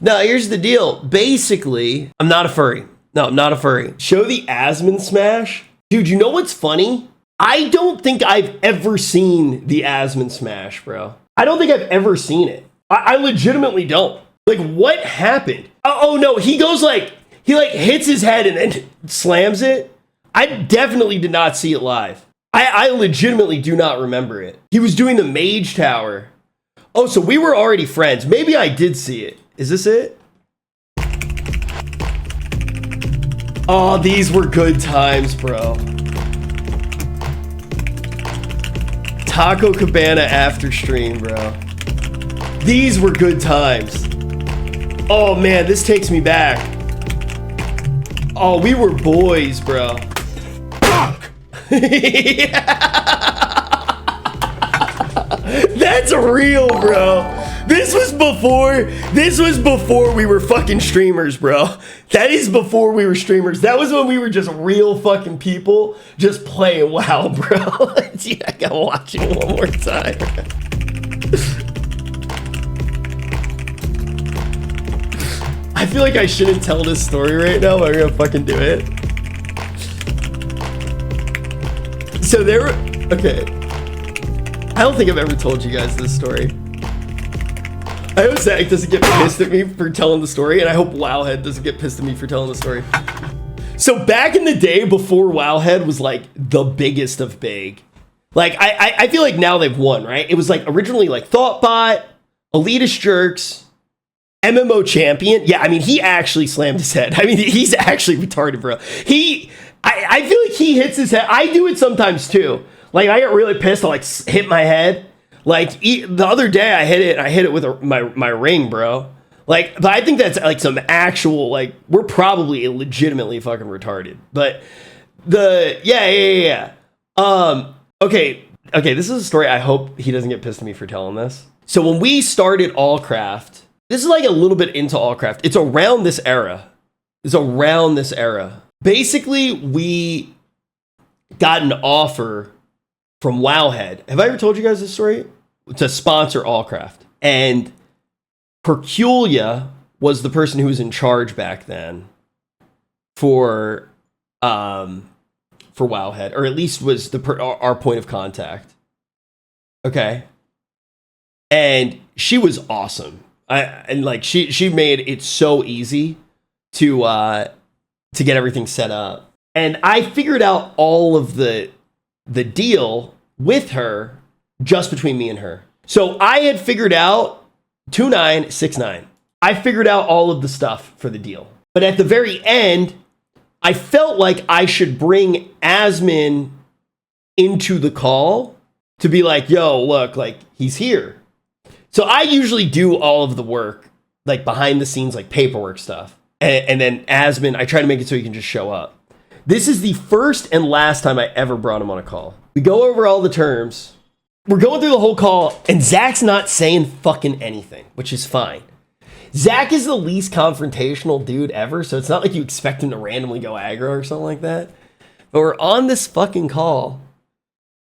No, here's the deal. Basically, I'm not a furry. No, I'm not a furry. Show the Asmon smash. Dude, you know what's funny? I don't think I've ever seen the Asmon smash, bro. I don't think I've ever seen it. I legitimately don't. Like, what happened? Oh no, he goes like, he like hits his head and then slams it. I definitely did not see it live. I legitimately do not remember it. He was doing the Mage Tower. Oh, so we were already friends. Maybe I did see it. Is this it? Oh, these were good times, bro. Taco Cabana after stream, bro. These were good times. Oh man, this takes me back. Oh, we were boys, bro. That's real, bro. This was before we were fucking streamers, bro. That is before we were streamers. That was when we were just real fucking people just playing WoW, bro. Dude, I gotta watch it one more time. I feel like I shouldn't tell this story right now, but I'm gonna fucking do it. So there were, okay. I don't think I've ever told you guys this story. I hope Zach doesn't get pissed at me for telling the story, and I hope Wowhead doesn't get pissed at me for telling the story. So back in the day before Wowhead was like the biggest of big, like I feel like now they've won, right? It was like originally like Thoughtbot, Elitist Jerks, MMO Champion. Yeah, I mean, he actually slammed his head. I mean, he's actually retarded, bro. I feel like he hits his head. I do it sometimes too. Like I get really pissed. I'll like hit my head. Like the other day I hit it with my ring, bro. Like, but I think that's like some actual, like, we're probably legitimately fucking retarded. But yeah. Okay, this is a story. I hope he doesn't get pissed at me for telling this. So when we started Allcraft, this is like a little bit into Allcraft. It's around this era. Basically, we got an offer from Wowhead. Have I ever told you guys this story? To sponsor Allcraft. And Perculia was the person who was in charge back then for Wowhead, or at least was our point of contact. Okay. And she was awesome. She made it so easy to get everything set up. And I figured out all of the deal with her just between me and her. So I had figured out 2969. I figured out all of the stuff for the deal. But at the very end, I felt like I should bring Asmon into the call to be like, yo, look, like he's here. So I usually do all of the work, like behind the scenes, like paperwork stuff. And then Asmon, I try to make it so he can just show up. This is the first and last time I ever brought him on a call. We go over all the terms. We're going through the whole call, and Zach's not saying fucking anything, which is fine. Zach is the least confrontational dude ever, so it's not like you expect him to randomly go aggro or something like that. But we're on this fucking call,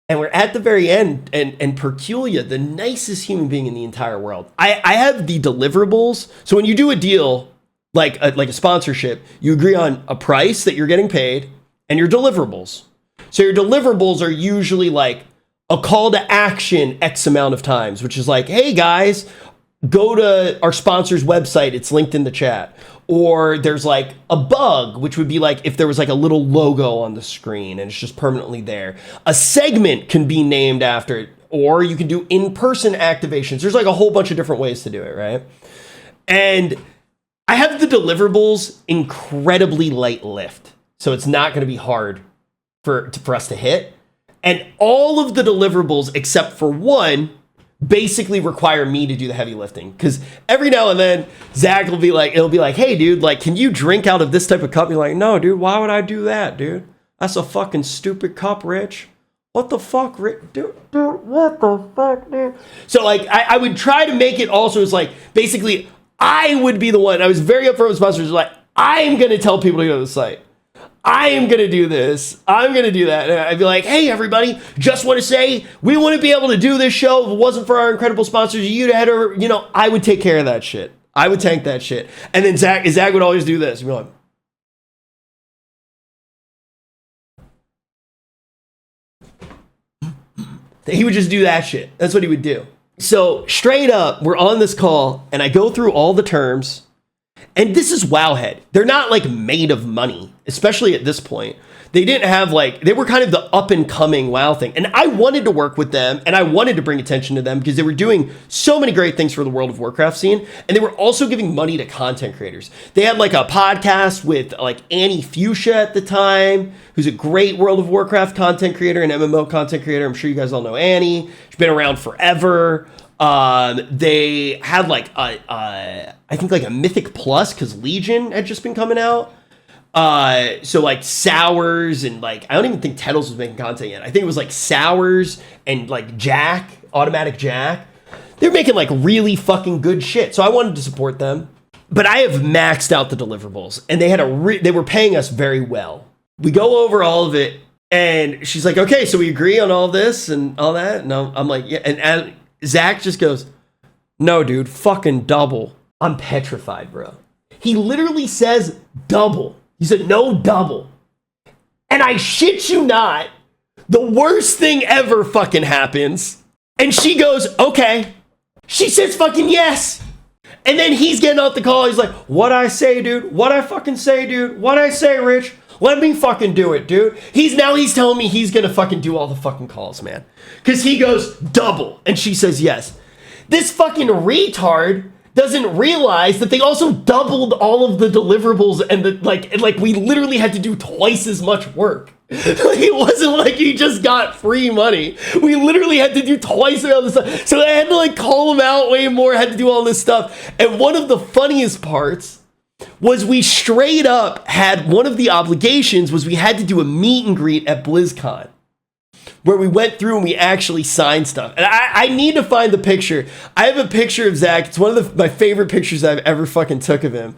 and we're at the very end, and Perculia, the nicest human being in the entire world. I have the deliverables. So when you do a deal, like a sponsorship, you agree on a price that you're getting paid and your deliverables. So your deliverables are usually like a call to action X amount of times, which is like, hey guys, go to our sponsor's website. It's linked in the chat. Or there's like a bug, which would be like if there was like a little logo on the screen and it's just permanently there. A segment can be named after it, or you can do in-person activations. There's like a whole bunch of different ways to do it, right? And I have the deliverables incredibly light lift, so it's not going to be hard for us to hit. And all of the deliverables, except for one, basically require me to do the heavy lifting. Because every now and then, Zach will be like, it'll be like, hey, dude, like, can you drink out of this type of cup? And you're like, no, dude, why would I do that, dude? That's a fucking stupid cup, Rich. What the fuck, Rich? Dude, what the fuck, dude? So, like, I would try to make it also as, like, basically, I would be the one. I was very upfront with sponsors. Like, I'm going to tell people to go to the site. I am going to do this. I'm going to do that. And I'd be like, hey, everybody, just want to say, we wouldn't be able to do this show if it wasn't for our incredible sponsors. You'd head over, I would take care of that shit. I would tank that shit. And then Zach would always do this. He'd be like, he would just do that shit. That's what he would do. So straight up, we're on this call and I go through all the terms, and this is Wowhead. They're not like made of money, especially at this point. They didn't have like, they were kind of the up and coming WoW thing. And I wanted to work with them and I wanted to bring attention to them because they were doing so many great things for the World of Warcraft scene. And they were also giving money to content creators. They had like a podcast with like Annie Fuchsia at the time, who's a great World of Warcraft content creator and MMO content creator. I'm sure you guys all know Annie. She's been around forever. They had like I think like a Mythic Plus because Legion had just been coming out. So like Sours and like, I don't even think Tettles was making content yet. I think it was like Sours and like Jack, Automatic Jack. They're making like really fucking good shit. So I wanted to support them, but I have maxed out the deliverables and they were paying us very well. We go over all of it and she's like, okay, so we agree on all this and all that. And I'm like, yeah. And Zach just goes, no, dude, fucking double. I'm petrified, bro. He literally says double. He said, no, double. And I shit you not, the worst thing ever fucking happens. And she goes, okay. She says fucking yes. And then he's getting off the call. He's like, what I say, dude? What I fucking say, dude? What I say, Rich? Let me fucking do it, dude. He's telling me he's gonna fucking do all the fucking calls, man. Because he goes double. And she says yes. This fucking retard doesn't realize that they also doubled all of the deliverables and the like we literally had to do twice as much work. Like, it wasn't like you just got free money. We literally had to do twice all this stuff. So I had to like call them out way more, had to do all this stuff. And one of the funniest parts was we straight up had one of the obligations was we had to do a meet and greet at BlizzCon, where we went through and we actually signed stuff. And I need to find the picture. I have a picture of Zach. It's one of my favorite pictures I've ever fucking took of him.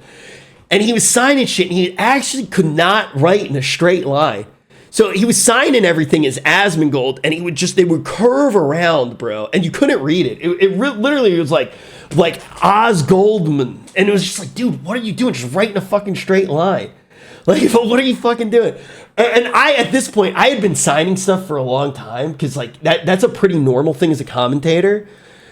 And he was signing shit and he actually could not write in a straight line. So he was signing everything as Asmongold and they would curve around, bro. And you couldn't read it. It literally was like Oz Goldman. And it was just like, dude, what are you doing? Just writing a fucking straight line. Like, what are you fucking doing? And at this point, I had been signing stuff for a long time because like that's a pretty normal thing as a commentator.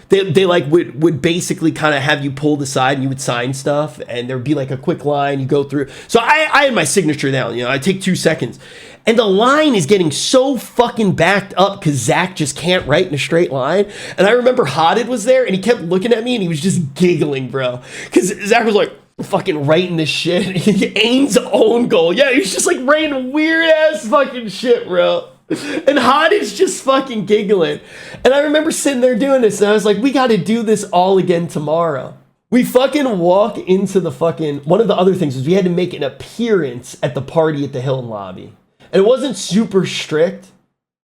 They like would basically kind of have you pulled aside and you would sign stuff and there'd be like a quick line you go through. So I had my signature down, I take 2 seconds. And the line is getting so fucking backed up because Zach just can't write in a straight line. And I remember Hodded was there and he kept looking at me and he was just giggling, bro. Because Zach was like, fucking writing this shit. Aim's own goal. Yeah, he's just like writing weird ass fucking shit, bro. And Hot is just fucking giggling. And I remember sitting there doing this and I was like, we got to do this all again tomorrow. We fucking walk into the fucking, one of the other things was we had to make an appearance at the party at the Hilton lobby. And it wasn't super strict,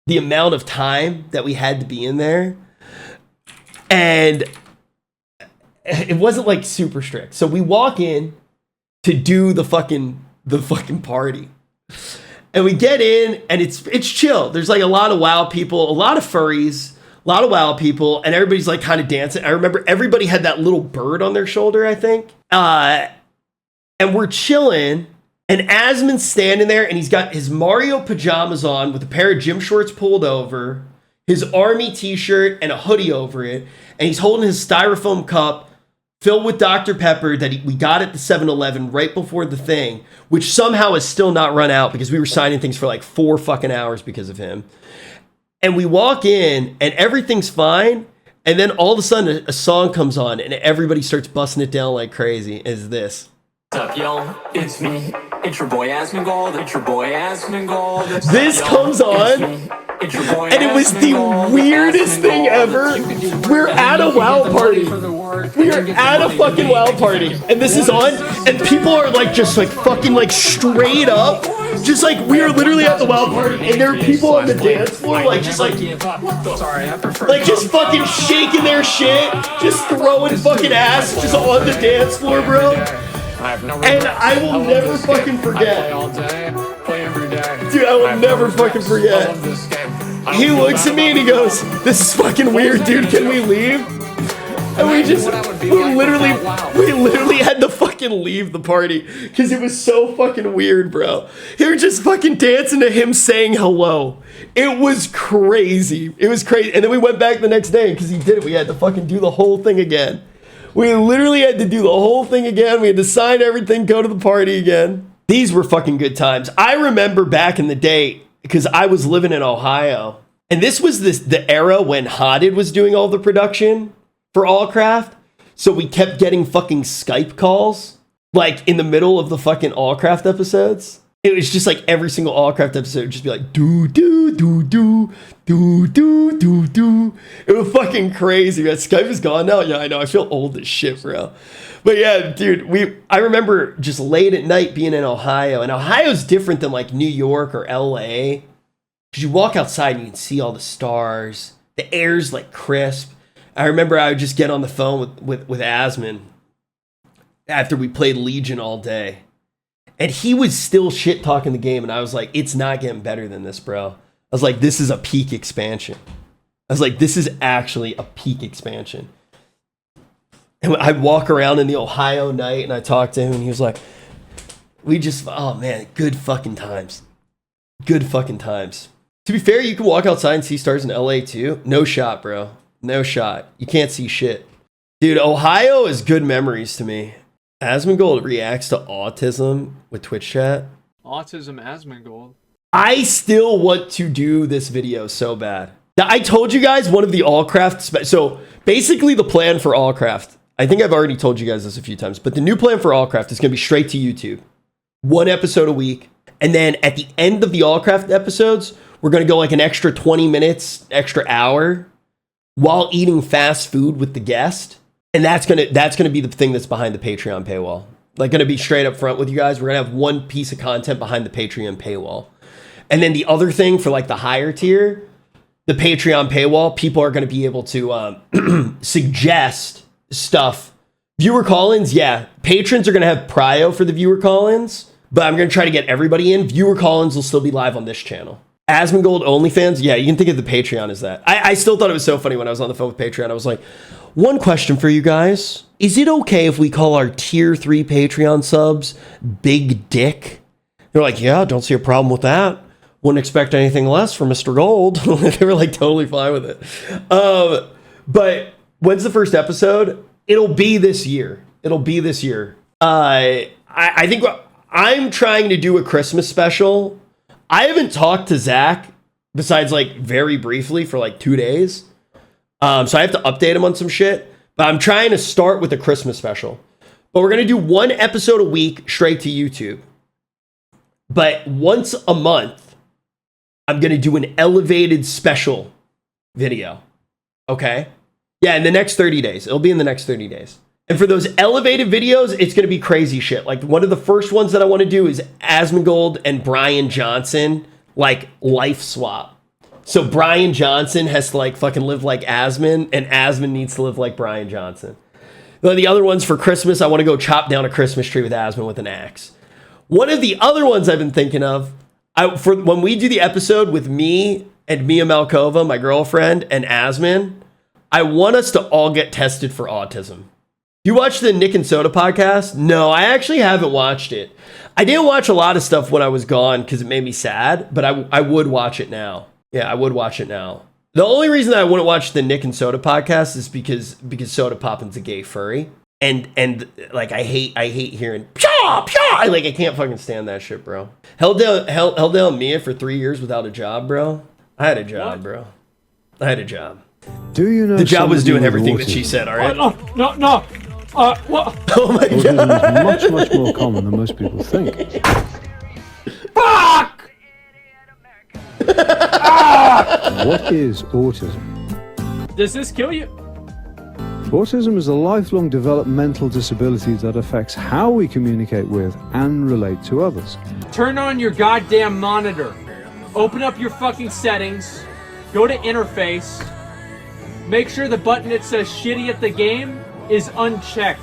the amount of time that we had to be in there. And it wasn't like super strict. So we walk in to do the fucking party. And we get in and it's chill. There's like a lot of WoW people, a lot of furries, a lot of WoW people, and everybody's like kind of dancing. I remember everybody had that little bird on their shoulder, I think. And we're chilling and Asmon's standing there and he's got his Mario pajamas on with a pair of gym shorts pulled over, his army t-shirt and a hoodie over it. And he's holding his styrofoam cup filled with Dr. Pepper that we got at the 7-Eleven right before the thing, which somehow is still not run out because we were signing things for like 4 fucking hours because of him. And we walk in and everything's fine. And then all of a sudden a song comes on and everybody starts busting it down like crazy. Is this. What's up, yo? It's me. It's your boy Asmongold. It's your boy Asmongold. This comes on, and it was the weirdest thing ever. We're at a WoW party. We are at a fucking WoW party, and this is on, and people are like just like fucking like straight up, just like we are literally at the WoW party, and there are people on the dance floor like just like just fucking shaking their shit, just throwing fucking ass just on the dance floor, bro. And I will never fucking forget. Dude, I will never fucking forget. He looks at me and he goes, this is fucking weird, dude. Can we leave? And we just, What I would be we like literally, without WoW. we literally had to fucking leave the party because it was so fucking weird, bro. They were just fucking dancing to him saying hello. It was crazy. It was crazy. And then we went back the next day because he did it. We had to fucking do the whole thing again. We literally had to do the whole thing again. We had to sign everything, go to the party again. These were fucking good times. I remember back in the day because I was living in Ohio. And this was the era when Hodded was doing all the production for Allcraft. So we kept getting fucking Skype calls, like in the middle of the fucking Allcraft episodes. It was just like every single Allcraft episode would just be like, do, do, do, do, do, do, do, do. It was fucking crazy, man. Skype is gone now. Yeah, I know. I feel old as shit, bro. But yeah, dude, I remember just late at night being in Ohio. And Ohio's different than like New York or LA. Because you walk outside and you can see all the stars. The air's like crisp. I remember I would just get on the phone with Asmon after we played Legion all day. And he was still shit talking the game. And I was like, it's not getting better than this, bro. I was like, this is a peak expansion. I was like, this is actually a peak expansion. And I'd walk around in the Ohio night and I talked to him and he was like, oh man, good fucking times. Good fucking times. To be fair, you can walk outside and see stars in LA too. No shot, bro. No shot. You can't see shit. Dude, Ohio is good memories to me. Asmongold reacts to autism with Twitch chat. Autism Asmongold. I still want to do this video so bad. Now, I told you guys one of the Allcraft... So, basically the plan for Allcraft... I think I've already told you guys this a few times, but the new plan for Allcraft is going to be straight to YouTube. 1 episode a week. And then at the end of the Allcraft episodes, we're going to go like an extra 20 minutes, extra hour, while eating fast food with the guest. And that's gonna be the thing that's behind the Patreon paywall. Like, gonna be straight up front with you guys. We're gonna have one piece of content behind the Patreon paywall. And then the other thing for like the higher tier, the Patreon paywall, people are gonna be able to suggest stuff. Viewer call-ins, yeah. Patrons are gonna have prio for the viewer call-ins, but I'm gonna try to get everybody in. Viewer call-ins will still be live on this channel. Asmongold OnlyFans, yeah, you can think of the Patreon as that. I still thought it was so funny when I was on the phone with Patreon. I was like, one question for you guys. Is it okay if we call our tier 3 Patreon subs Big Dick? They're like, yeah, don't see a problem with that. Wouldn't expect anything less from Mr. Gold. They were like totally fine with it. But when's the first episode? It'll be this year. I think I'm trying to do a Christmas special. I haven't talked to Zach besides like very briefly for like 2 days. So I have to update him on some shit, but I'm trying to start with a Christmas special. But we're going to do 1 episode a week straight to YouTube. But once a month, I'm going to do an elevated special video. Okay? Yeah, in the next 30 days. It'll be in the next 30 days. And for those elevated videos, it's going to be crazy shit. Like one of the first ones that I want to do is Asmongold and Brian Johnson, like life swap. So Brian Johnson has to like fucking live like Asmon, and Asmon needs to live like Brian Johnson. The other ones for Christmas, I want to go chop down a Christmas tree with Asmon with an axe. One of the other ones I've been thinking of, for when we do the episode with me and Mia Malkova, my girlfriend, and Asmon, I want us to all get tested for autism. You watch the Nick and Soda podcast? No, I actually haven't watched it. I didn't watch a lot of stuff when I was gone because it made me sad, but I would watch it now. Yeah, I would watch it now. The only reason I wouldn't watch the Nick and Soda podcast is because Soda Poppin's a gay furry. And like I hate hearing pshaw, pshaw. I can't fucking stand that shit, bro. Held down Mia for 3 years without a job, bro. I had a job, bro. I had a job. Do you know the job was doing everything that she said, all right? No. What? Oh my god. Autism is much more common than most people think. Fuck! What is autism? Does this kill you? Autism is a lifelong developmental disability that affects how we communicate with and relate to others. Turn on your goddamn monitor. Open up your fucking settings. Go to interface. Make sure the button that says shitty at the game is unchecked.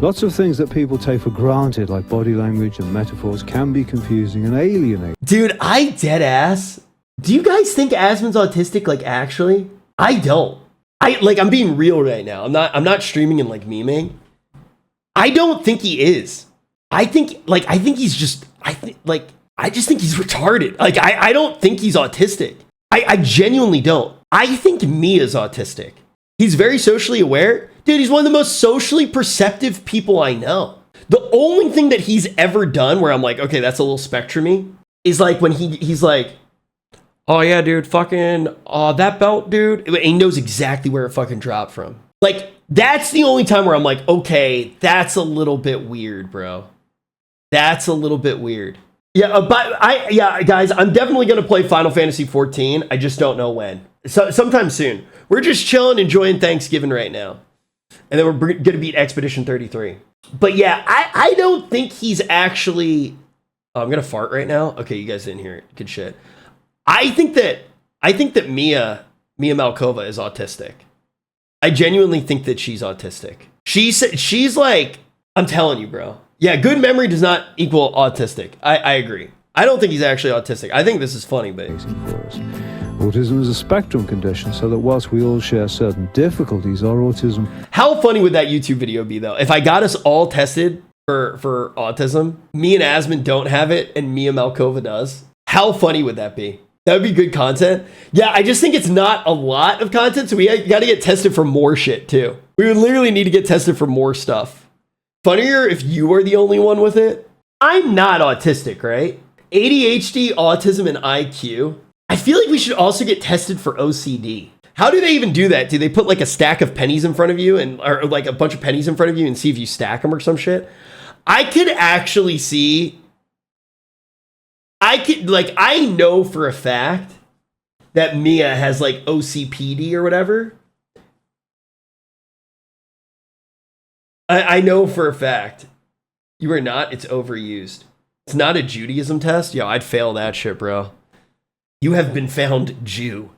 Lots of things that people take for granted, like body language and metaphors, can be confusing and alienating. Dude, I dead ass. Do you guys think Asmon's autistic, like, actually? I don't. I'm being real right now. I'm not streaming and like memeing. I don't think he is. I just think he's retarded. Like, I don't think he's autistic. I genuinely don't. I think Mia's autistic. He's very socially aware. Dude, he's one of the most socially perceptive people I know. The only thing that he's ever done where I'm like, okay, that's a little spectrumy, is like when he's like, oh yeah, dude, fucking, that belt, dude. And he knows exactly where it fucking dropped from. Like, that's the only time where I'm like, okay, that's a little bit weird, bro. That's a little bit weird. Yeah, guys, I'm definitely gonna play Final Fantasy 14. I just don't know when. So sometime soon. We're just chilling, enjoying Thanksgiving right now, and then we're gonna beat Expedition 33. But yeah, I don't think he's actually. Oh, I'm gonna fart right now. Okay, you guys didn't hear it. Good shit. I think that Mia Malkova is autistic. I genuinely think that she's autistic. She's like, I'm telling you, bro. Yeah, good memory does not equal autistic. I agree. I don't think he's actually autistic. I think this is funny, but autism is a spectrum condition, so that whilst we all share certain difficulties, our autism. How funny would that YouTube video be, though? If I got us all tested for autism, me and Asmon don't have it, and Mia Malkova does. How funny would that be? That would be good content. Yeah, I just think it's not a lot of content, so we got to get tested for more shit, too. We would literally need to get tested for more stuff. Funnier if you were the only one with it. I'm not autistic, right? ADHD, autism, and IQ. I feel like we should also get tested for OCD. How do they even do that? Do they put like a stack of pennies in front of you or like a bunch of pennies in front of you and see if you stack them or some shit? I could actually see. I know for a fact that Mia has like OCPD or whatever. I know for a fact. You are not. It's overused. It's not a Judaism test. Yo, I'd fail that shit, bro. You have been found Jew.